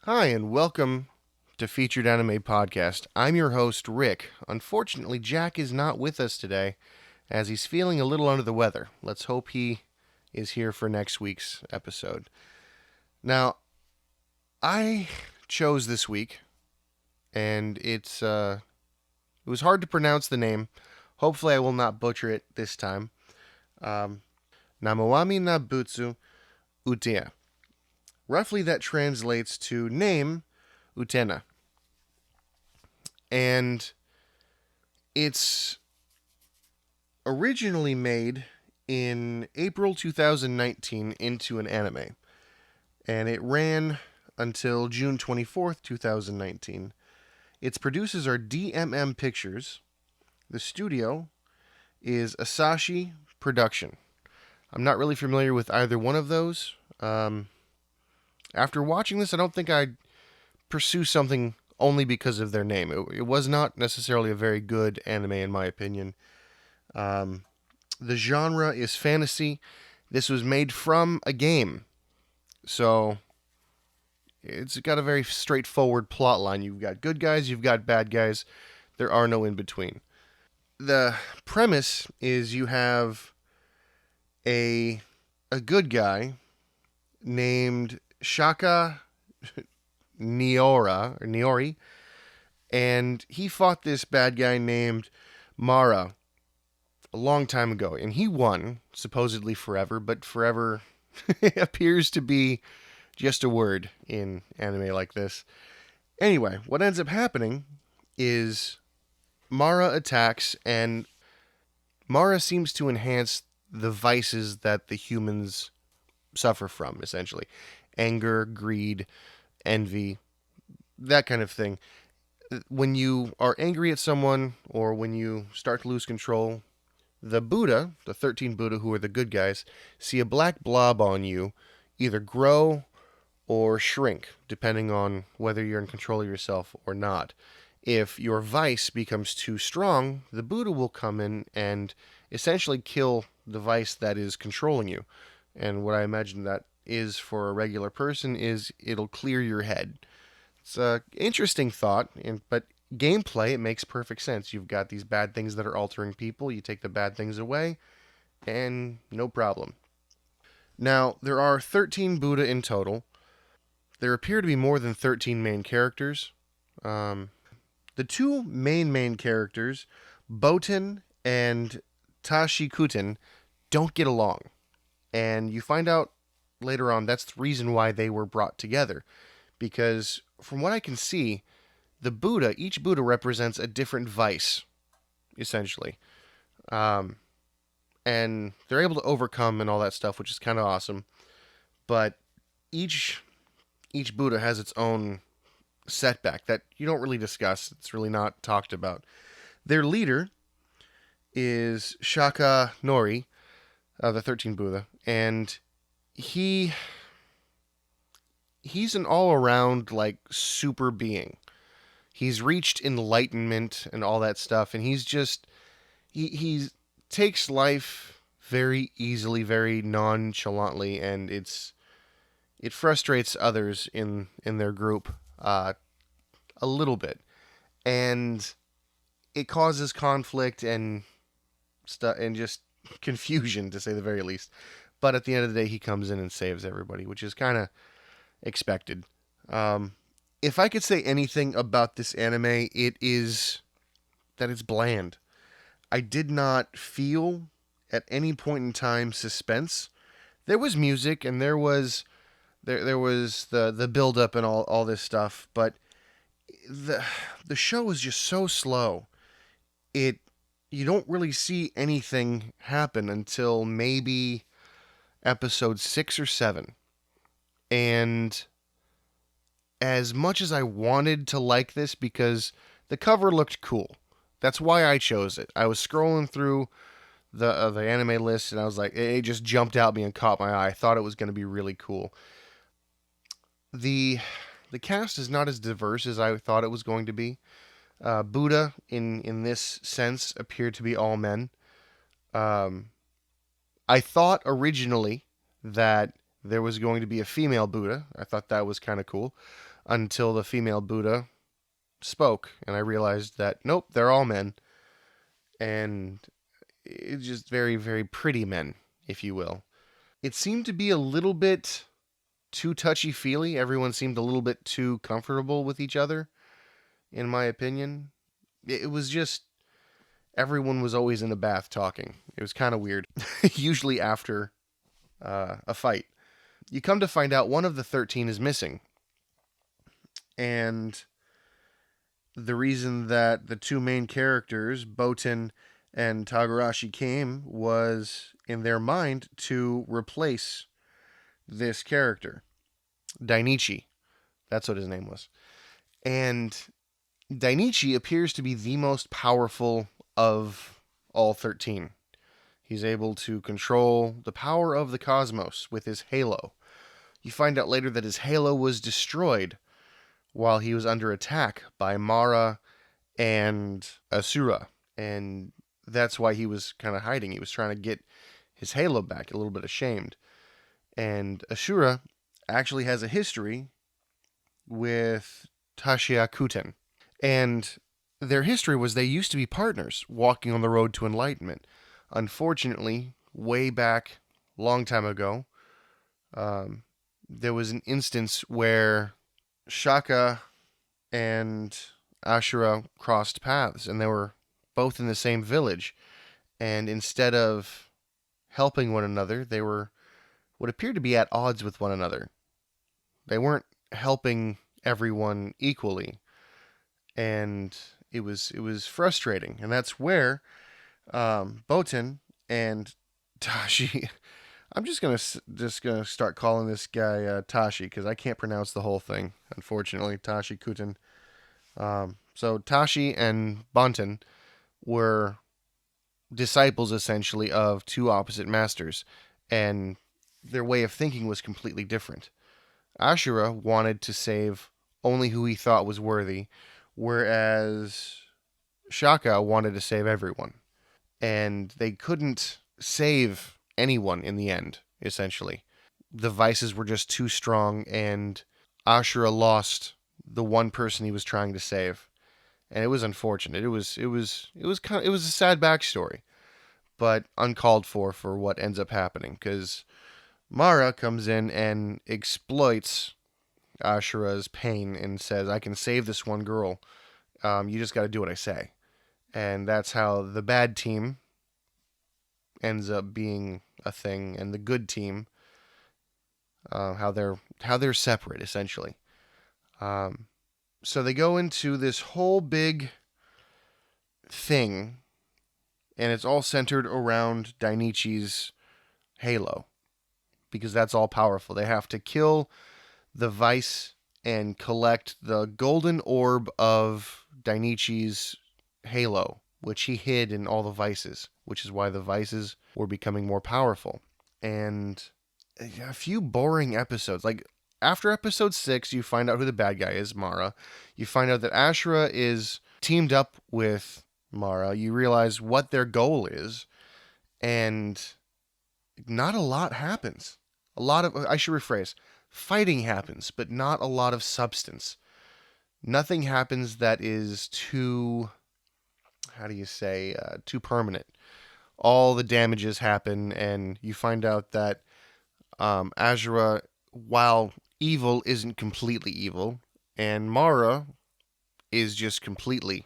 Hi, and welcome to Featured Anime Podcast. I'm your host, Rick. Unfortunately, Jack is not with us today, as he's feeling a little under the weather. Let's hope he is here for next week's episode. Now, I chose this week, and it was hard to pronounce the name. Hopefully, I will not butcher it this time. NAMUAMIDABUTSU UTENA. Roughly, that translates to name UTENA. And it's originally made in April 2019 into an anime. And it ran until June 24th, 2019. Its producers are DMM Pictures. The studio is Asahi Production. I'm not really familiar with either one of those. After watching this, I don't think I'd pursue something only because of their name. It was not necessarily a very good anime, in my opinion. The genre is fantasy. This was made from a game, so it's got a very straightforward plot line. You've got good guys, you've got bad guys. There are no in between. The premise is you have a good guy named Shaka Nyorai, and he fought this bad guy named Mara a long time ago, and he won, supposedly forever, but forever appears to be just a word in anime like this. Anyway, what ends up happening is Mara attacks, and Mara seems to enhance the vices that the humans suffer from, essentially. Anger, greed, envy, that kind of thing. When you are angry at someone, or when you start to lose control, the Buddha, the 13 Buddha who are the good guys, see a black blob on you either grow or shrink, depending on whether you're in control of yourself or not. If your vice becomes too strong, the Buddha will come in and essentially kill the vice that is controlling you. And what I imagine that is for a regular person is it'll clear your head. It's an interesting thought, but gameplay, it makes perfect sense. You've got these bad things that are altering people. You take the bad things away, and no problem. Now, there are 13 Buddha in total. There appear to be more than 13 main characters. The two main characters, Bonten and Taishakuten, don't get along. And you find out later on that's the reason why they were brought together. Because from what I can see, each Buddha represents a different vice, essentially. And they're able to overcome and all that stuff, which is kind of awesome. But each Buddha has its own setback that you don't really discuss. It's really not talked about. Their leader is Shaka Nyorai, the 13 Buddha, and he's an all-around, like, super being. He's reached enlightenment and all that stuff, and he's just... He takes life very easily, very nonchalantly, and it frustrates others in their group a little bit. And it causes conflict and just confusion, to say the very least. But at the end of the day, he comes in and saves everybody, which is kind of expected. If I could say anything about this anime, it is that it's bland. I did not feel at any point in time suspense. There was music and there was the build up and all this stuff, but the show was just so slow. You don't really see anything happen until maybe episode 6 or 7. And as much as I wanted to like this, because the cover looked cool, that's why I chose it. I was scrolling through the anime list, and I was like, it just jumped out at me and caught my eye. I thought it was going to be really cool. The cast is not as diverse as I thought it was going to be. Buddha, in this sense, appeared to be all men. I thought originally that there was going to be a female Buddha. I thought that was kind of cool. until the female Buddha spoke, and I realized that nope, they're all men, and it's just very, very pretty men, if you will. It seemed to be a little bit too touchy-feely. Everyone seemed a little bit too comfortable with each other, in my opinion. It was just everyone was always in a bath talking. It was kind of weird, usually after a fight. You come to find out one of the 13 is missing, and the reason that the two main characters, Boten and Tagarashi, came was in their mind to replace this character, Dainichi. That's what his name was. And Dainichi appears to be the most powerful of all 13. He's able to control the power of the cosmos with his halo. You find out later that his halo was destroyed while he was under attack by Mara and Asura. And that's why he was kind of hiding. He was trying to get his halo back, a little bit ashamed. And Asura actually has a history with Taishakuten. And their history was they used to be partners walking on the road to enlightenment. Unfortunately, way back, long time ago, there was an instance where Shaka and Ashura crossed paths, and they were both in the same village. And instead of helping one another, they were what appeared to be at odds with one another. They weren't helping everyone equally, and it was frustrating. And that's where Boten and Tashi. I'm just gonna start calling this guy Tashi because I can't pronounce the whole thing. Unfortunately, Taishakuten. So Tashi and Bonten were disciples essentially of two opposite masters, and their way of thinking was completely different. Ashura wanted to save only who he thought was worthy, whereas Shaka wanted to save everyone. And they couldn't save anyone in the end, essentially. The vices were just too strong, and Ashura lost the one person he was trying to save. And it was unfortunate. It was a sad backstory, but uncalled for what ends up happening, because Mara comes in and exploits Ashura's pain and says, I can save this one girl. You just got to do what I say. And that's how the bad team ends up being a thing, and the good team, how they're separate, essentially. So they go into this whole big thing, and it's all centered around Dainichi's halo, because that's all powerful. They have to kill the vice and collect the golden orb of Dainichi's halo, which he hid in all the vices, which is why the vices were becoming more powerful. And a few boring episodes. Like, after episode 6, you find out who the bad guy is, Mara. You find out that Ashura is teamed up with Mara. You realize what their goal is, and not a lot happens. I should rephrase, fighting happens, but not a lot of substance. Nothing happens that is too, too permanent. All the damages happen, and you find out that Ashura, while evil, isn't completely evil, and Mara is just completely,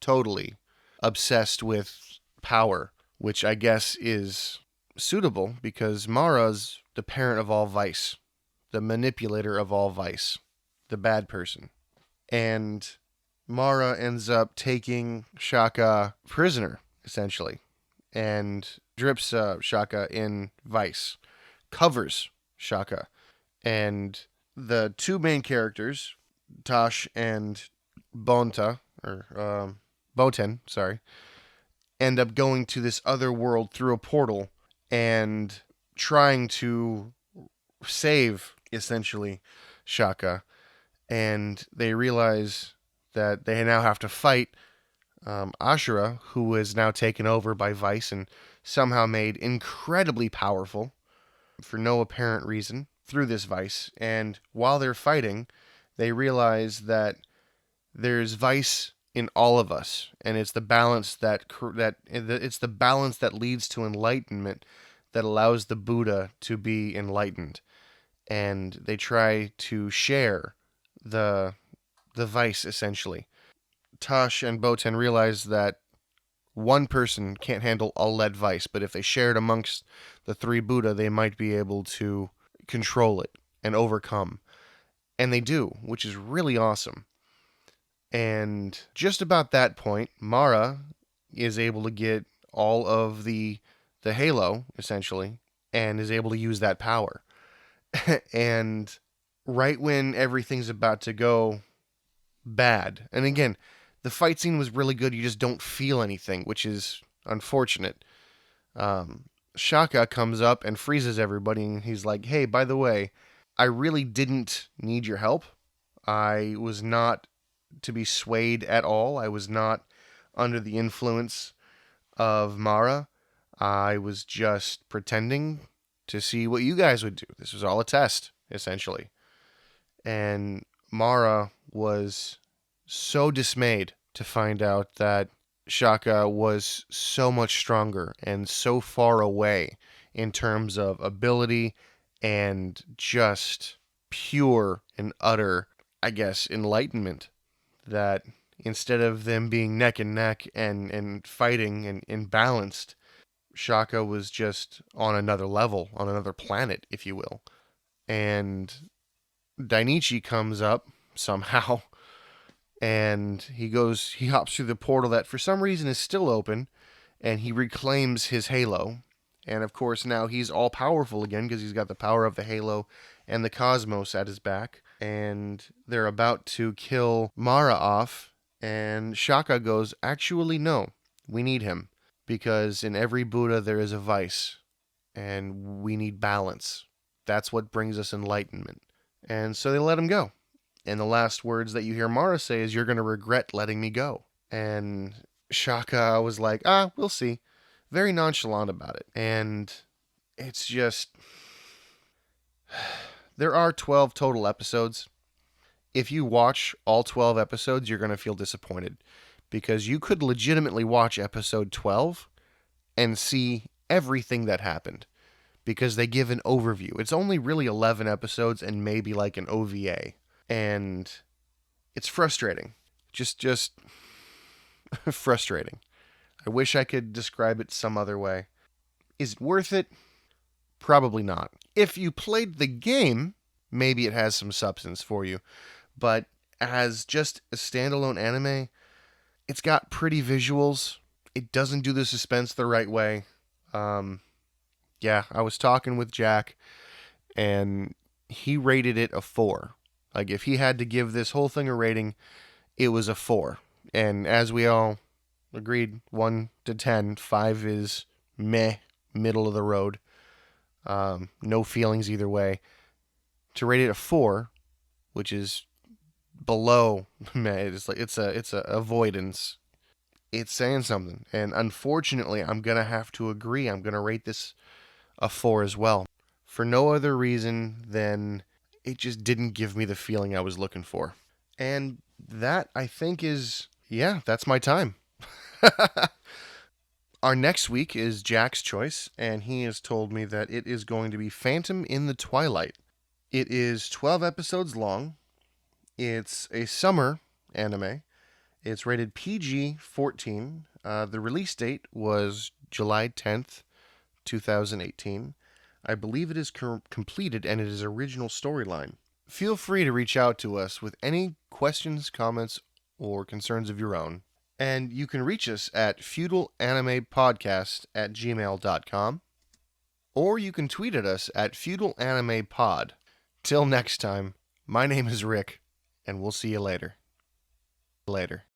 totally obsessed with power, which I guess is suitable because Mara's the parent of all vice, the manipulator of all vice, the bad person. And Mara ends up taking Shaka prisoner, essentially, and drips Shaka in vice, covers Shaka. And the two main characters, Tosh and Bonta, or Boten, sorry, end up going to this other world through a portal and trying to save, essentially, Shaka. And they realize that they now have to fight Ashura, who is now taken over by Vice and somehow made incredibly powerful for no apparent reason through this Vice. And while they're fighting, They realize that there's vice in all of us, and it's the balance it's the balance that leads to enlightenment that allows the Buddha to be enlightened. And they try to share the vice, essentially. Tosh and Boten realize that one person can't handle all that vice, but if they share it amongst the three Buddha, they might be able to control it and overcome. And they do, which is really awesome. And just about that point, Mara is able to get all of the halo, essentially, and is able to use that power. And right when everything's about to go bad, and again, the fight scene was really good, you just don't feel anything, which is unfortunate. Shaka comes up and freezes everybody, and he's like, hey, by the way, I really didn't need your help. I was not to be swayed at all. I was not under the influence of Mara. I was just pretending to see what you guys would do. This was all a test, essentially. And Mara was so dismayed to find out that Shaka was so much stronger and so far away in terms of ability and just pure and utter, I guess, enlightenment, that instead of them being neck and neck and fighting and balanced, Shaka was just on another level, on another planet, if you will. And Dainichi comes up somehow, and he hops through the portal that for some reason is still open, and he reclaims his halo. And of course now he's all powerful again because he's got the power of the halo and the cosmos at his back. And they're about to kill Mara off, and Shaka goes, actually no, we need him, because in every Buddha there is a vice, and we need balance. That's what brings us enlightenment. And so they let him go. And the last words that you hear Mara say is, you're going to regret letting me go. And Shaka was like, we'll see. Very nonchalant about it. And it's just... There are 12 total episodes. If you watch all 12 episodes, you're going to feel disappointed. Because you could legitimately watch episode 12 and see everything that happened. Because they give an overview. It's only really 11 episodes and maybe like an OVA. And it's frustrating. Just frustrating. I wish I could describe it some other way. Is it worth it? Probably not. If you played the game, maybe it has some substance for you. But as just a standalone anime, it's got pretty visuals. It doesn't do the suspense the right way. Yeah, I was talking with Jack, and he rated it a 4. Like, if he had to give this whole thing a rating, it was a 4. And as we all agreed, 1 to 10, 5 is meh, middle of the road. No feelings either way. To rate it a 4, which is below meh, it's a avoidance. It's saying something. And unfortunately, I'm going to have to agree. I'm going to rate this a 4 as well. For no other reason than it just didn't give me the feeling I was looking for. And that, I think, is, that's my time. Our next week is Jack's choice, and he has told me that it is going to be Phantom in the Twilight. It is 12 episodes long. It's a summer anime. It's rated PG-14. The release date was July 10th, 2018. I believe it is completed, and it is original storyline. Feel free to reach out to us with any questions, comments, or concerns of your own. And you can reach us at feudalaнимepodcast@gmail.com, or you can tweet at us at feudalaнимepod. Till next time, my name is Rick, and we'll see you later. Later.